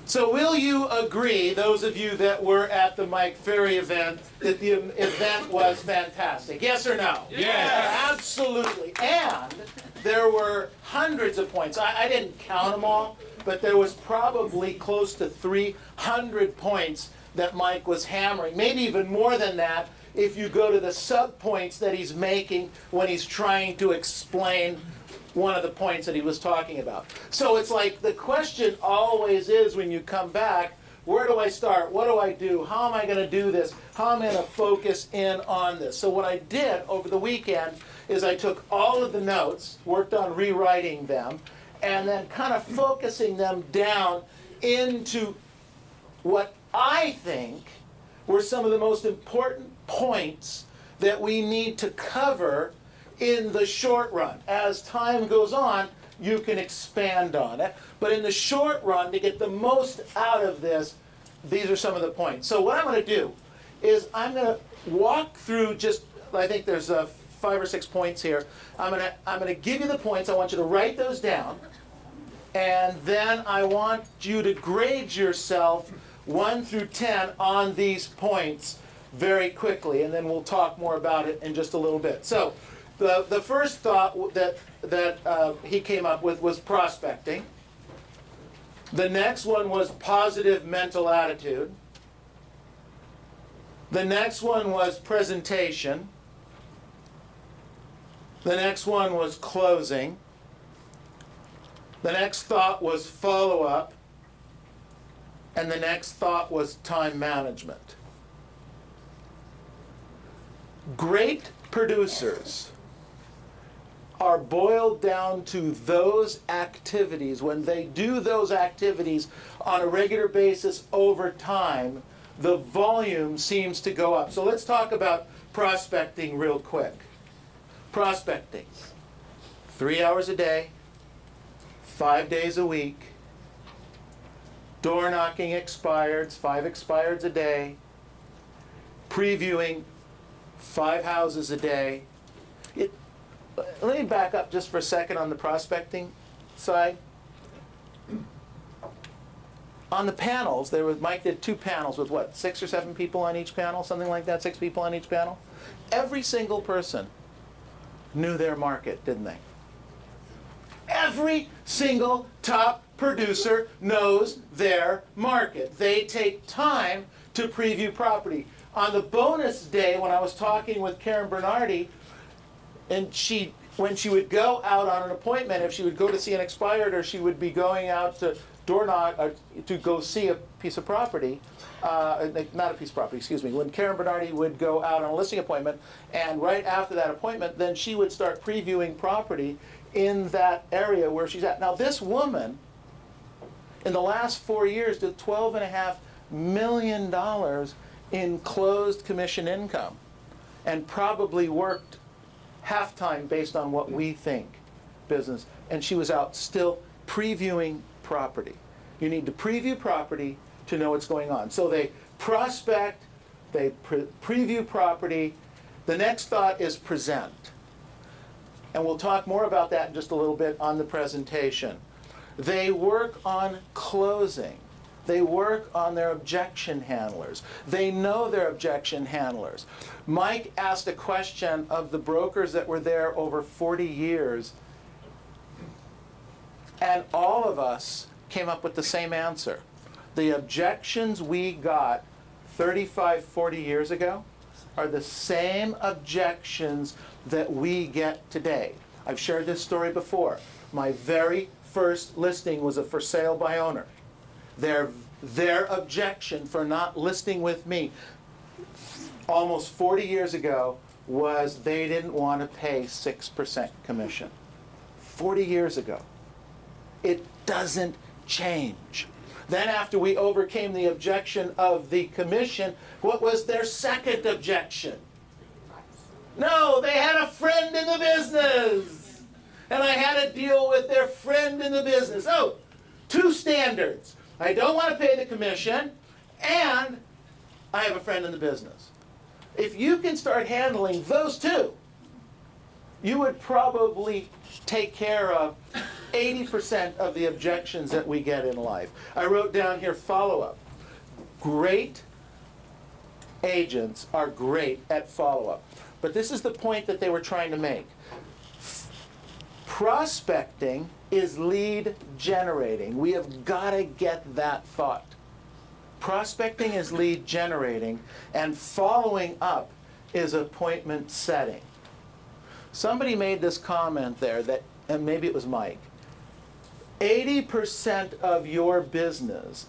So will you agree, those of you that were at the Mike Ferry event, that the event was fantastic? Yes or no? Yes. Absolutely. And there were hundreds of points. I didn't count them all, but there was probably close to 300 points that Mike was hammering. Maybe even more than that if you go to the sub-points that he's making when he's trying to explain one of the points that he was talking about. So it's like the question always is when you come back, where do I start? What do I do? How am I going to do this? How am I going to focus in on this? So what I did over the weekend is I took all of the notes, worked on rewriting them, and then kind of focusing them down into what I think were some of the most important points that we need to cover in the short run. As time goes on, you can expand on it. But in the short run, to get the most out of this, these are some of the points. So what I'm going to do is I'm going to walk through just, I think there's 5 or 6 points here. I'm going to give you the points. I want you to write those down. And then I want you to grade yourself 1 through 10 on these points very quickly. And then we'll talk more about it in just a little bit. So the first thought that he came up with was prospecting. The next one was positive mental attitude. The next one was presentation. The next one was closing. The next thought was follow-up. And the next thought was time management. Great producers are boiled down to those activities. When they do those activities on a regular basis over time, the volume seems to go up. So let's talk about prospecting real quick. Prospecting. 3 hours a day, 5 days a week, door knocking expireds, 5 expireds a day, previewing 5 houses a day. Let me back up just for a second on the prospecting side. On the panels, Mike did 2 panels with what, 6 or 7 people on each panel, something like that, 6 people on each panel. Every single person knew their market, didn't they? Every single top producer knows their market. They take time to preview property. On the bonus day, when I was talking with Karen Bernardi, and when she would go out on an appointment, if she would go to see an expired or she would be going out to door knock to go see a piece of property, not a piece of property, excuse me, when Karen Bernardi would go out on a listing appointment, and right after that appointment, then she would start previewing property in that area where she's at. Now this woman, in the last 4 years, did $12.5 million in closed commission income, and probably worked half-time based on what we think business. And she was out still previewing property. You need to preview property to know what's going on. So they prospect, they preview property. The next thought is present. And we'll talk more about that in just a little bit on the presentation. They work on closing. They work on their objection handlers. They know their objection handlers. Mike asked a question of the brokers that were there over 40 years, and all of us came up with the same answer. The objections we got 35, 40 years ago are the same objections that we get today. I've shared this story before. My very first listing was a for sale by owner. Their objection for not listing with me almost 40 years ago was they didn't want to pay 6% commission. 40 years ago. It doesn't change. Then after we overcame the objection of the commission, what was their second objection? No, they had a friend in the business. And I had to deal with their friend in the business. Oh, 2 standards. I don't want to pay the commission, and I have a friend in the business. If you can start handling those 2, you would probably take care of 80% of the objections that we get in life. I wrote down here follow-up. Great agents are great at follow-up. But this is the point that they were trying to make. Prospecting is lead generating. We have got to get that thought. Prospecting is lead generating, and following up is appointment setting. Somebody made this comment there that, and maybe it was Mike, 80% of your business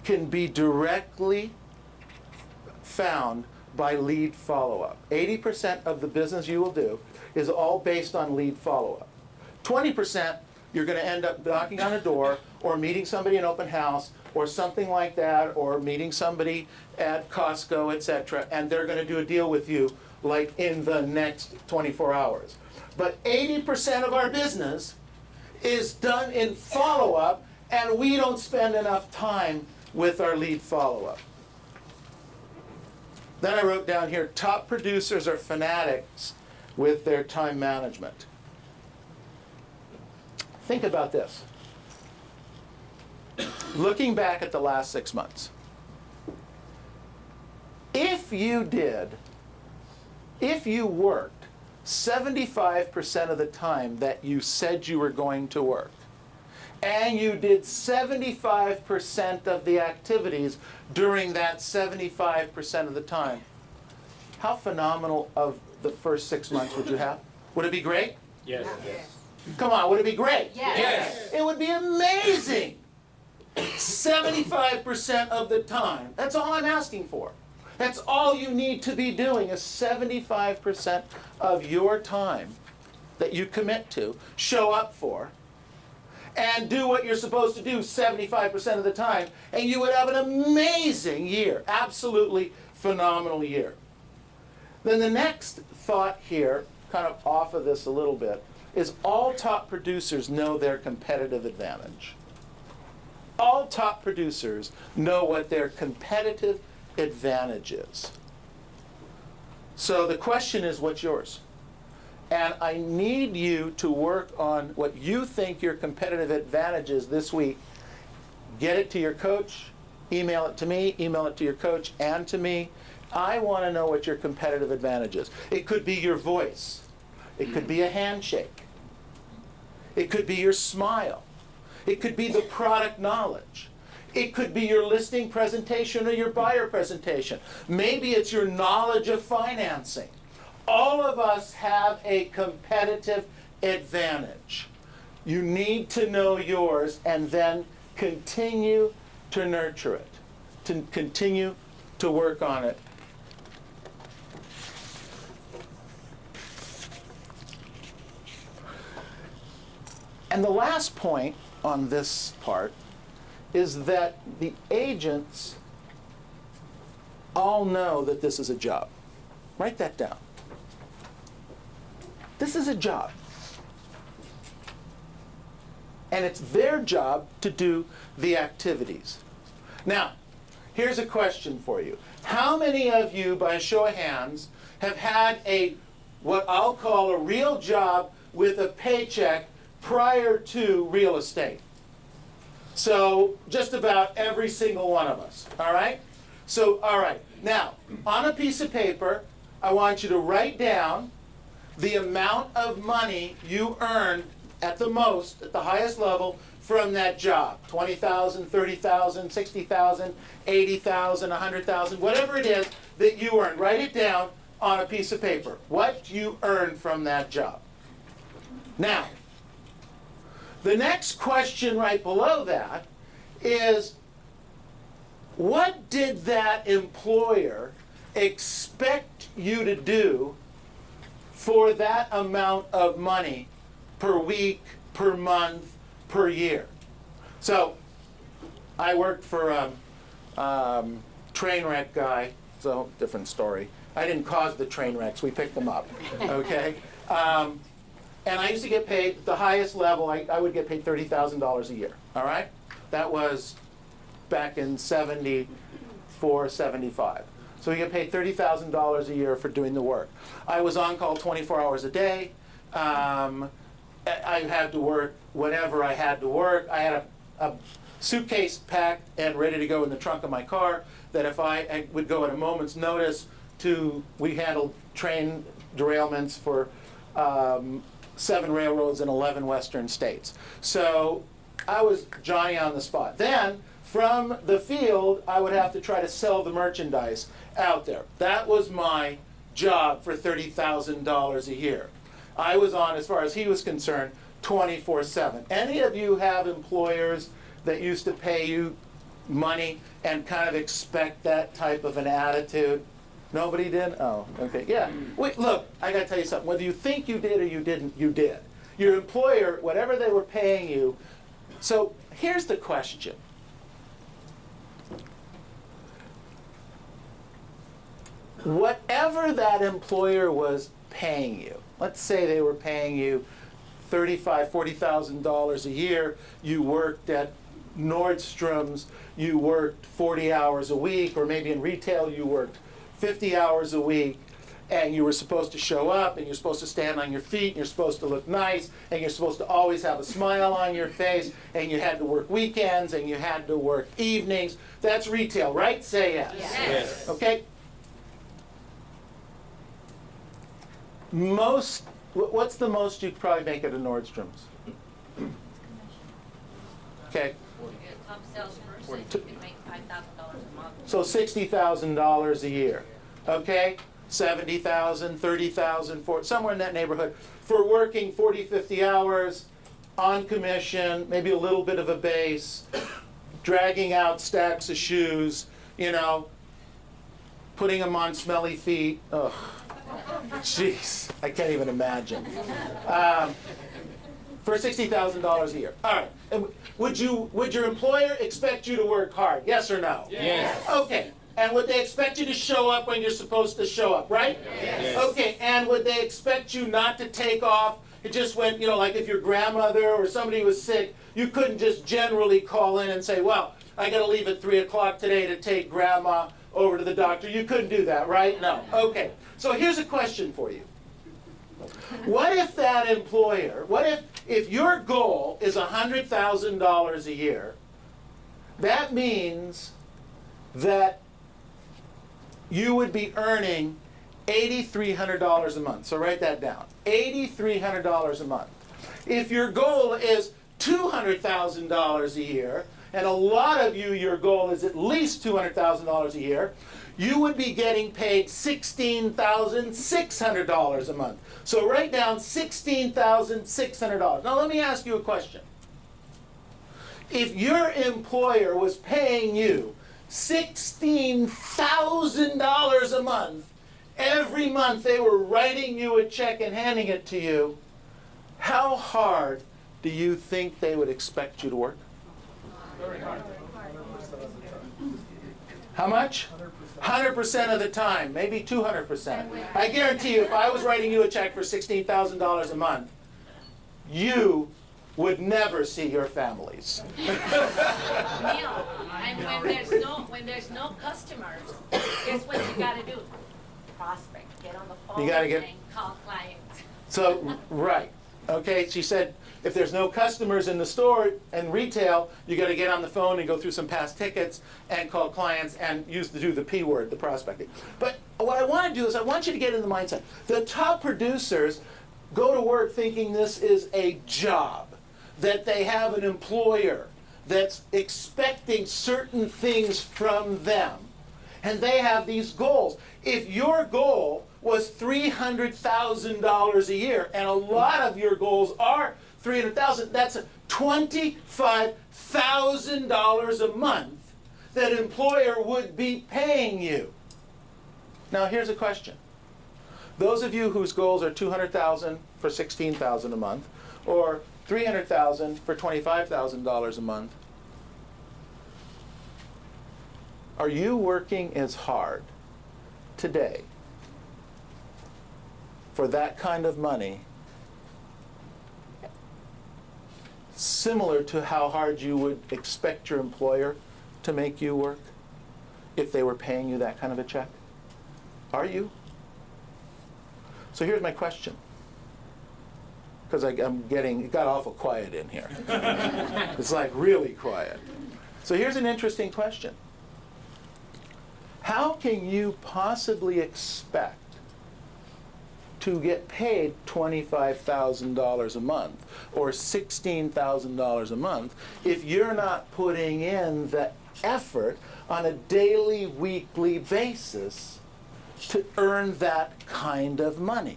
can be directly found by lead follow-up. 80% of the business you will do is all based on lead follow-up. 20%, you're going to end up knocking on a door or meeting somebody in open house or something like that, or meeting somebody at Costco, etc., and they're going to do a deal with you like in the next 24 hours. But 80% of our business is done in follow-up, and we don't spend enough time with our lead follow-up. Then I wrote down here, top producers are fanatics with their time management. Think about this. Looking back at the last 6 months, if you worked 75% of the time that you said you were going to work, and you did 75% of the activities during that 75% of the time, how phenomenal of the first 6 months would you have? Would it be great? Yes. Yes. Come on, would it be great? Yes. Yes. It would be amazing. 75% of the time. That's all I'm asking for. That's all you need to be doing is 75% of your time that you commit to, show up for, and do what you're supposed to do 75% of the time, and you would have an amazing year, absolutely phenomenal year. Then the next thought here, kind of off of this a little bit, is all top producers know their competitive advantage. All top producers know what their competitive advantage is. So the question is, what's yours? And I need you to work on what you think your competitive advantage is this week. Get it to your coach, email it to me, email it to your coach and to me. I want to know what your competitive advantage is. It could be your voice. It could be a handshake. It could be your smile. It could be the product knowledge. It could be your listing presentation or your buyer presentation. Maybe it's your knowledge of financing. All of us have a competitive advantage. You need to know yours and then continue to nurture it, to continue to work on it. And the last point on this part is that the agents all know that this is a job. Write that down. This is a job. And it's their job to do the activities. Now, here's a question for you. How many of you, by a show of hands, have had what I'll call a real job with a paycheck prior to real estate? So just about every single one of us, all right? So, all right. Now, on a piece of paper, I want you to write down the amount of money you earned at the most, at the highest level, from that job. 20,000, 30,000, 60,000, 80,000, 100,000, whatever it is that you earned. Write it down on a piece of paper. What you earned from that job. Now, the next question right below that is, what did that employer expect you to do for that amount of money per week, per month, per year? So I worked for a train wreck guy. It's a different story. I didn't cause the train wrecks. We picked them up, okay? And I used to get paid at the highest level. I would get paid $30,000 a year, all right? That was back in 74, 75. So you get paid $30,000 a year for doing the work. I was on call 24 hours a day. I had to work whenever I had to work. I had a suitcase packed and ready to go in the trunk of my car that if I would go at a moment's notice we handled train derailments for 7 railroads in 11 western states. So I was Johnny on the spot. Then, from the field, I would have to try to sell the merchandise out there. That was my job for $30,000 a year. I was on, as far as he was concerned, 24/7. Any of you have employers that used to pay you money and kind of expect that type of an attitude? Nobody did? Oh, okay. Yeah. Wait, look, I got to tell you something. Whether you think you did or you didn't, you did. Your employer, whatever they were paying you. So here's the question. Whatever that employer was paying you, let's say they were paying you $35,000, $40,000 a year, you worked at Nordstrom's, you worked 40 hours a week, or maybe in retail you worked 50 hours a week, and you were supposed to show up, and you're supposed to stand on your feet, and you're supposed to look nice, and you're supposed to always have a smile on your face, and you had to work weekends, and you had to work evenings. That's retail, right? Say yes. Yes. Okay? What's the most you could probably make at a Nordstrom's? Okay. Top salesperson, you can make $5,000 a month. So $60,000 a year. Okay? 70,000, 30,000, somewhere in that neighborhood, for working 40, 50 hours on commission, maybe a little bit of a base, dragging out stacks of shoes, putting them on smelly feet. Ugh. Jeez, I can't even imagine. For $60,000 a year. All right. And would your employer expect you to work hard? Yes or no? Yes. Okay. And would they expect you to show up when you're supposed to show up, right? Yes. Okay. And would they expect you not to take off? It just went, like if your grandmother or somebody was sick, you couldn't just generally call in and say, well, I got to leave at 3 o'clock today to take grandma over to the doctor. You couldn't do that, right? No. Okay. So here's a question for you. What if that employer, if your goal is $100,000 a year, that means that you would be earning $8,300 a month. So write that down. $8,300 a month. If your goal is $200,000 a year, and a lot of you, your goal is at least $200,000 a year, you would be getting paid $16,600 a month. So write down $16,600. Now let me ask you a question. If your employer was paying you $16,000 a month, every month they were writing you a check and handing it to you, how hard do you think they would expect you to work? Very hard. How much? 100% of the time, maybe 200%. I guarantee you, if I was writing you a check for $16,000 a month, you would never see your families. Neil, and when there's no customers, guess what you got to do? Prospect. Get on the phone and call clients. So, right. Okay, she said, if there's no customers in the store and retail, you got to get on the phone and go through some past tickets and call clients and do the P word, the prospecting. But what I want to do is I want you to get in the mindset. The top producers go to work thinking this is a job, that they have an employer that's expecting certain things from them. And they have these goals. If your goal was $300,000 a year, and a lot of your goals are $300,000, that's $25,000 a month that employer would be paying you. Now here's a question. Those of you whose goals are $200,000 for $16,000 a month, or $300,000 for $25,000 a month, are you working as hard today for that kind of money similar to how hard you would expect your employer to make you work if they were paying you that kind of a check? Are you? So here's my question. Because it got awful quiet in here. It's like really quiet. So here's an interesting question. How can you possibly expect to get paid $25,000 a month or $16,000 a month if you're not putting in the effort on a daily, weekly basis to earn that kind of money?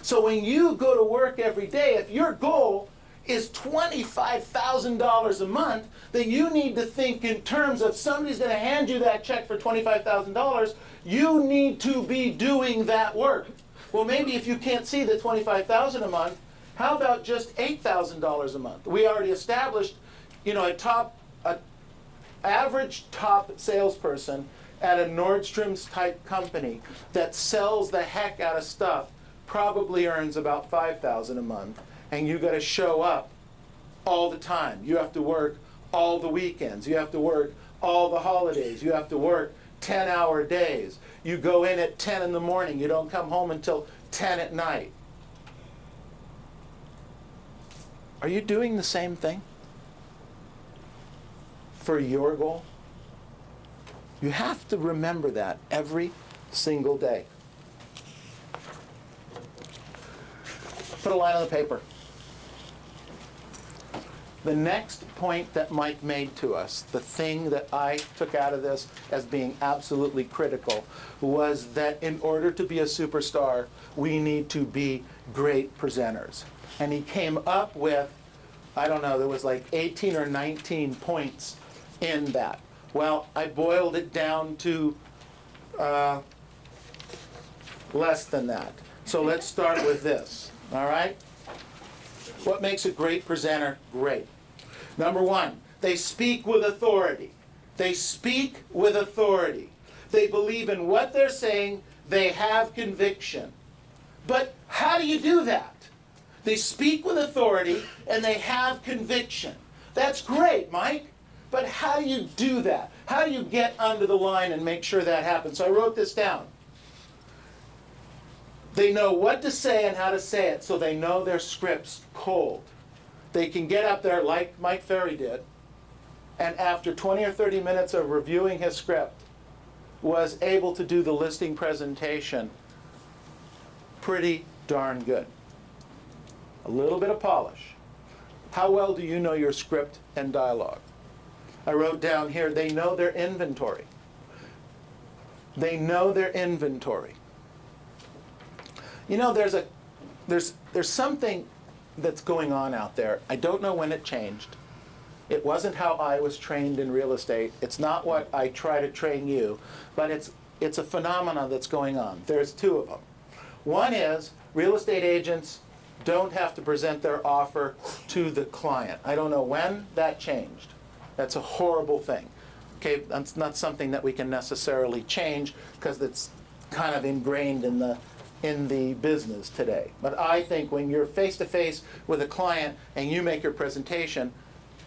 So when you go to work every day, if your goal is $25,000 a month, then you need to think in terms of somebody's going to hand you that check for $25,000, you need to be doing that work. Well, maybe if you can't see the $25,000 a month, how about just $8,000 a month? We already established, a average top salesperson at a Nordstrom's type company that sells the heck out of stuff probably earns about $5,000 a month, and you got to show up all the time. You have to work all the weekends. You have to work all the holidays. You have to work 10-hour days. You go in at 10 in the morning. You don't come home until 10 at night. Are you doing the same thing for your goal? You have to remember that every single day. Put a line on the paper. The next point that Mike made to us, the thing that I took out of this as being absolutely critical, was that in order to be a superstar, we need to be great presenters. And he came up with, I don't know, there was like 18 or 19 points in that. Well, I boiled it down to less than that. So let's start with this. All right? What makes a great presenter great? Number one, they speak with authority. They speak with authority. They believe in what they're saying. They have conviction. But how do you do that? They speak with authority and they have conviction. That's great, Mike. But how do you do that? How do you get under the line and make sure that happens? So I wrote this down. They know what to say and how to say it, so they know their scripts cold. They can get up there like Mike Ferry did, and after 20 or 30 minutes of reviewing his script, was able to do the listing presentation pretty darn good. A little bit of polish. How well do you know your script and dialogue? I wrote down here, they know their inventory. They know their inventory. You know, there's something that's going on out there. I don't know when it changed. It wasn't how I was trained in real estate. It's not what I try to train you, but it's a phenomenon that's going on. There's two of them. One is real estate agents don't have to present their offer to the client. I don't know when that changed. That's a horrible thing. Okay, that's not something that we can necessarily change because it's kind of ingrained in the business today. But I think when you're face-to-face with a client and you make your presentation,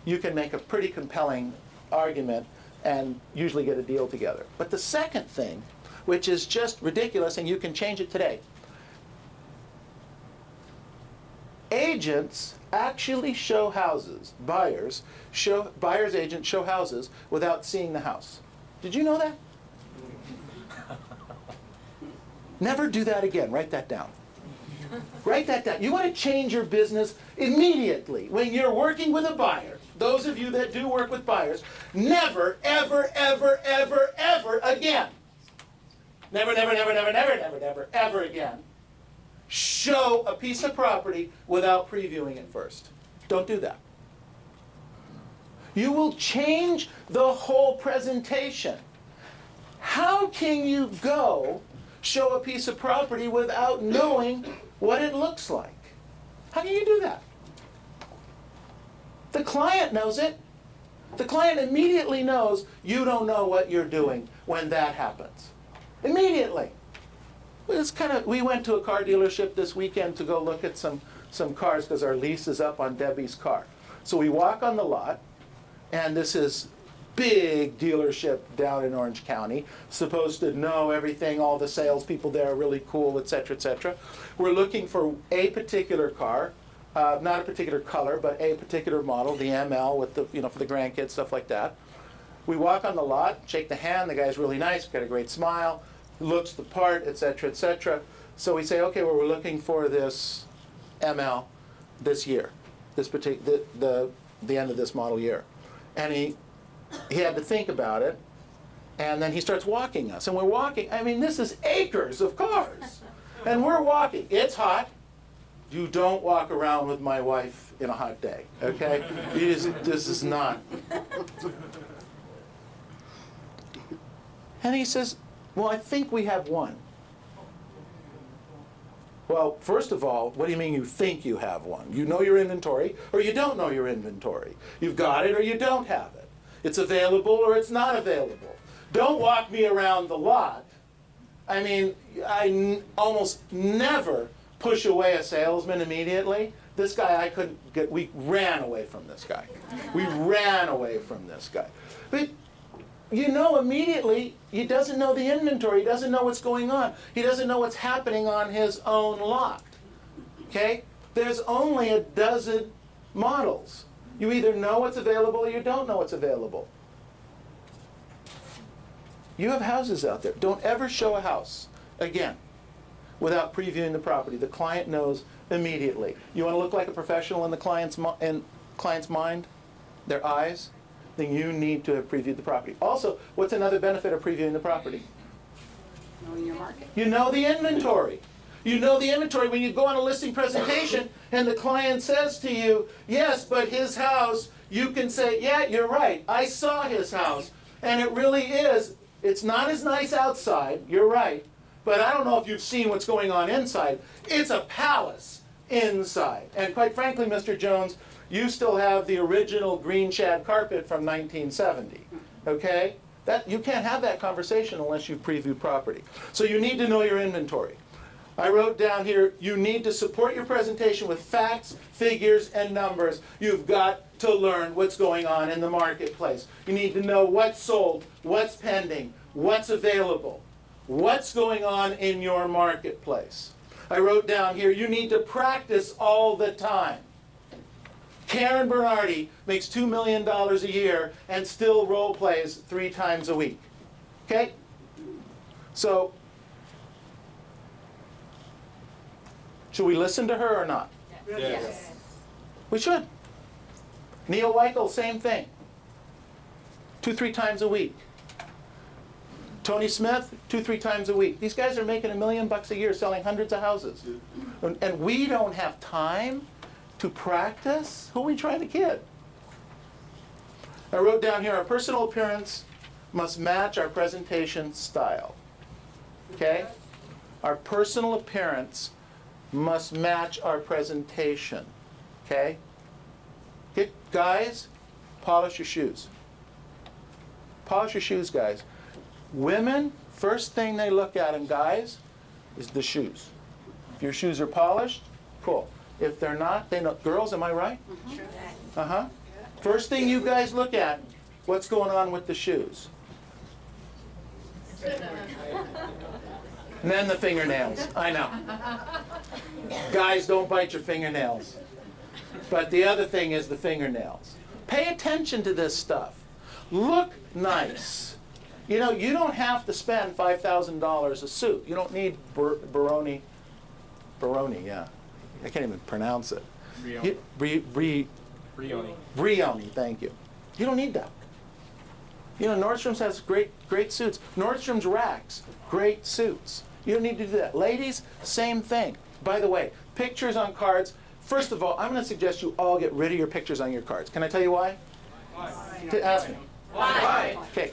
you can make a pretty compelling argument and usually get a deal together. But the second thing, which is just ridiculous, and you can change it today, agents actually show houses, buyers agents show houses without seeing the house. Did you know that? Never do that again. Write that down. Write that down. You want to change your business immediately when you're working with a buyer. Those of you that do work with buyers, never, ever, ever, ever, ever again. Never, never, never, never, never, never, never, ever again. Show a piece of property without previewing it first. Don't do that. You will change the whole presentation. How can you go show a piece of property without knowing what it looks like? How can you do that? The client knows it. The client immediately knows you don't know what you're doing when that happens. Immediately. We went to a car dealership this weekend to go look at some cars because our lease is up on Debbie's car. So we walk on the lot, and this is big dealership down in Orange County, supposed to know everything, all the salespeople there are really cool, et cetera, et cetera. We're looking for a particular car, not a particular color, but a particular model, the ML with the, for the grandkids, stuff like that. We walk on the lot, shake the hand, the guy's really nice, got a great smile, looks the part, et cetera, et cetera. So we say, okay, well, we're looking for this ML this year, this the end of this model year. And he had to think about it, and then he starts walking us. And we're walking, I mean, this is acres of cars. And we're walking. It's hot. You don't walk around with my wife in a hot day, okay? This is not. And he says, well, I think we have one. Well, first of all, what do you mean you think you have one? You know your inventory, or you don't know your inventory. You've got it, or you don't have it. It's available, or it's not available. Don't walk me around the lot. I mean, I almost never push away a salesman immediately. This guy I couldn't get, we ran away from this guy. We ran away from this guy. But you know immediately, he doesn't know the inventory, he doesn't know what's going on. He doesn't know what's happening on his own lot. Okay? There's only a dozen models. You either know what's available or you don't know what's available. You have houses out there. Don't ever show a house again without previewing the property. The client knows immediately. You want to look like a professional in the client's mind, their eyes? Then you need to have previewed the property. Also, what's another benefit of previewing the property? Knowing your market. You know the inventory. You know the inventory when you go on a listing presentation and the client says to you, yes, but his house, you can say, yeah, you're right. I saw his house. And it really is. It's not as nice outside. You're right. But I don't know if you've seen what's going on inside. It's a palace inside. And quite frankly, Mr. Jones, you still have the original green shag carpet from 1970, okay? You can't have that conversation unless you've previewed property. So you need to know your inventory. I wrote down here, you need to support your presentation with facts, figures, and numbers. You've got to learn what's going on in the marketplace. You need to know what's sold, what's pending, what's available, what's going on in your marketplace. I wrote down here, you need to practice all the time. Karen Bernardi makes $2 million a year and still role plays 3 times a week. Okay? So, should we listen to her or not? Yes. We should. Neil Weichel, same thing. 2-3 times a week. Tony Smith, 2-3 times a week. These guys are making $1 million a year selling hundreds of houses. And we don't have time to practice? Who are we trying to kid? I wrote down here, our personal appearance must match our presentation style. Okay? Our personal appearance must match our presentation. Okay? Guys, polish your shoes. Polish your shoes, guys. Women, first thing they look at in guys is the shoes. If your shoes are polished, cool. If they're not, they know. Girls, am I right? Mm-hmm. Uh-huh. First thing you guys look at, what's going on with the shoes? And then the fingernails. I know. Guys, don't bite your fingernails. But the other thing is the fingernails. Pay attention to this stuff. Look nice. You know, you don't have to spend $5,000 a suit. You don't need Baroni, yeah. I can't even pronounce it. Brioni, thank you. You don't need that. You know, Nordstrom's has great suits. Nordstrom's racks, great suits. You don't need to do that. Ladies, same thing. By the way, pictures on cards. First of all, I'm going to suggest you all get rid of your pictures on your cards. Can I tell you why? Why? Ask me. Why? Okay.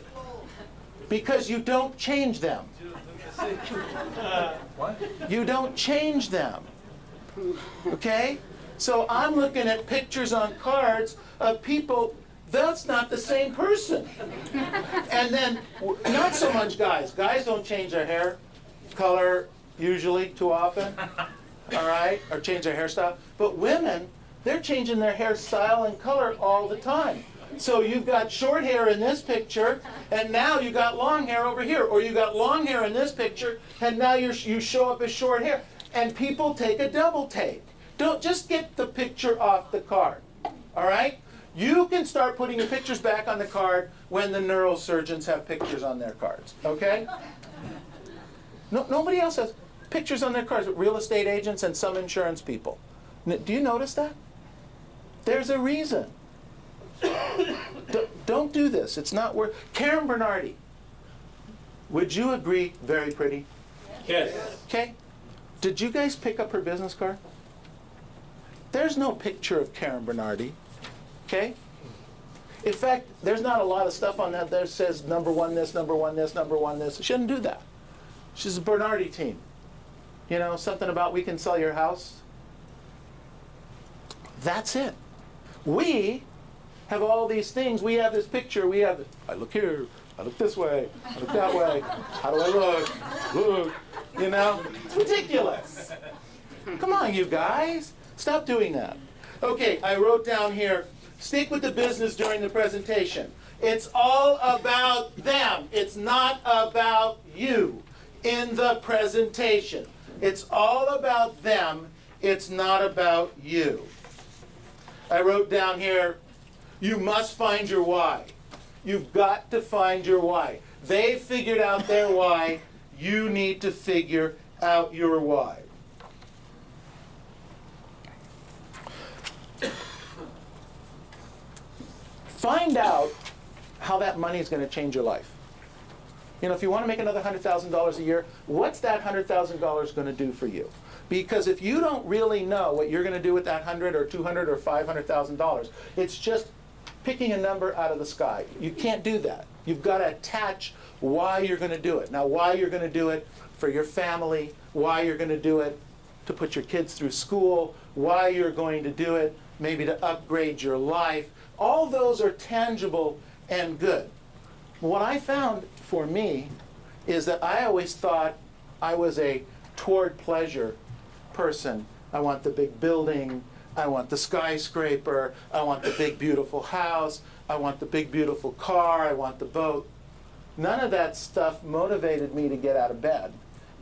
Because you don't change them. What? You don't change them. Okay? So I'm looking at pictures on cards of people, that's not the same person. And then, not so much guys. Guys don't change their hair color usually too often, all right? Or change their hairstyle. But women, they're changing their hairstyle and color all the time. So you've got short hair in this picture, and now you got long hair over here. Or you got long hair in this picture, and now you show up as short hair. And people take a double take. Don't just get the picture off the card. All right? You can start putting your pictures back on the card when the neurosurgeons have pictures on their cards. Okay? No, nobody else has pictures on their cards, but real estate agents and some insurance people. Do you notice that? There's a reason. Don't do this. It's not worth. Karen Bernardi, would you agree? Very pretty. Yes. Okay. Did you guys pick up her business card? There's no picture of Karen Bernardi. Okay. In fact, there's not a lot of stuff on that that says number one this, number one this, number one this. She shouldn't do that. She's a Bernardi team. You know, something about we can sell your house. That's it. We have all these things. We have this picture. We have, I look here, I look this way, I look that way. How do I look? Look. You know? It's ridiculous. Come on, you guys. Stop doing that. Okay, I wrote down here, stick with the business during the presentation. It's all about them. It's not about you in the presentation. It's all about them. It's not about you. I wrote down here, you must find your why. You've got to find your why. They figured out their why. You need to figure out your why. Find out how that money is going to change your life. You know, if you want to make another $100,000 a year, what's that $100,000 going to do for you? Because if you don't really know what you're going to do with that $100,000 or $200,000 or $500,000, it's just picking a number out of the sky. You can't do that. You've got to attach why you're going to do it. Now, why you're going to do it for your family, why you're going to do it to put your kids through school, why you're going to do it maybe to upgrade your life. All those are tangible and good. What I found for me is that I always thought I was a toward pleasure person. I want the big building, I want the skyscraper, I want the big beautiful house, I want the big beautiful car, I want the boat. None of that stuff motivated me to get out of bed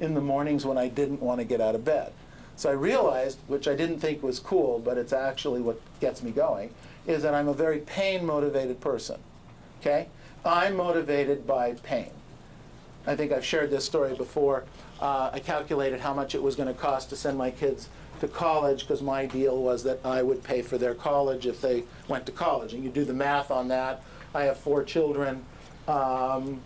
in the mornings when I didn't want to get out of bed. So I realized, which I didn't think was cool, but it's actually what gets me going, is that I'm a very pain-motivated person. Okay? I'm motivated by pain. I think I've shared this story before. I calculated how much it was going to cost to send my kids to college because my deal was that I would pay for their college if they went to college. And you do the math on that. I have 4 children, and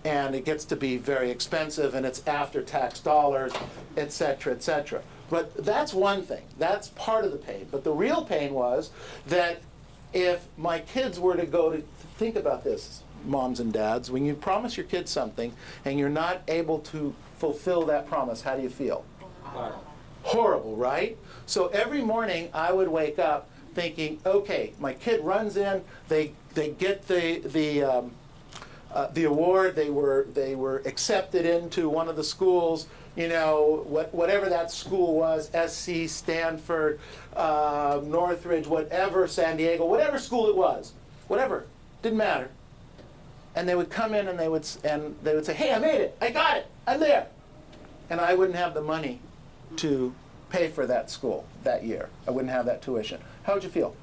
it gets to be very expensive, and it's after-tax dollars, et cetera, et cetera. But that's one thing. That's part of the pain. But the real pain was that if my kids were to go to, think about this, moms and dads, when you promise your kids something and you're not able to fulfill that promise, how do you feel? Horrible, right? So every morning I would wake up thinking, okay, my kid runs in, they get the award, they were accepted into one of the schools, you know, whatever that school was, SC, Stanford, Northridge, whatever, San Diego, whatever school it was, whatever, didn't matter. And they would come in and they would say, hey, I made it, I got it, I'm there. And I wouldn't have the money to pay for that school that year. I wouldn't have that tuition. How would you feel?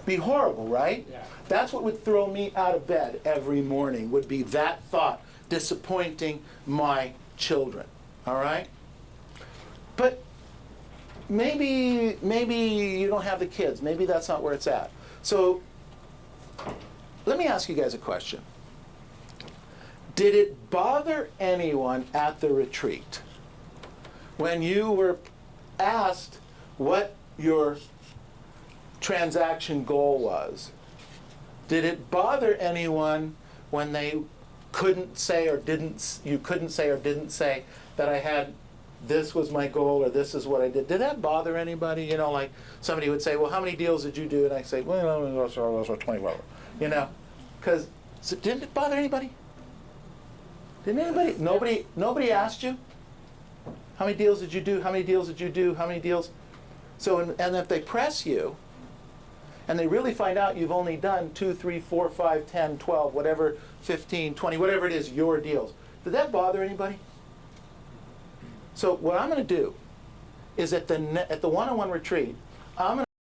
Be horrible, right? Yeah. That's what would throw me out of bed every morning, would be that thought, disappointing my children, all right? But maybe you don't have the kids. Maybe that's not where it's at. So let me ask you guys a question. Did it bother anyone at the retreat when you were asked what your transaction goal was? Did it bother anyone when they couldn't say or didn't say that I had, this was my goal or this is what I did? Did that bother anybody? You know, like somebody would say, well, how many deals did you do? And I say, well, those are 20. You know, because, so didn't it bother anybody? Didn't anybody? Nobody asked you? How many deals did you do? How many deals did you do? How many deals? So, and if they press you, and they really find out you've only done 2, 3, 4, 5, 10, 12, whatever, 15, 20, whatever it is, your deals. Did that bother anybody? So what I'm going to do is at the one-on-one retreat, I'm going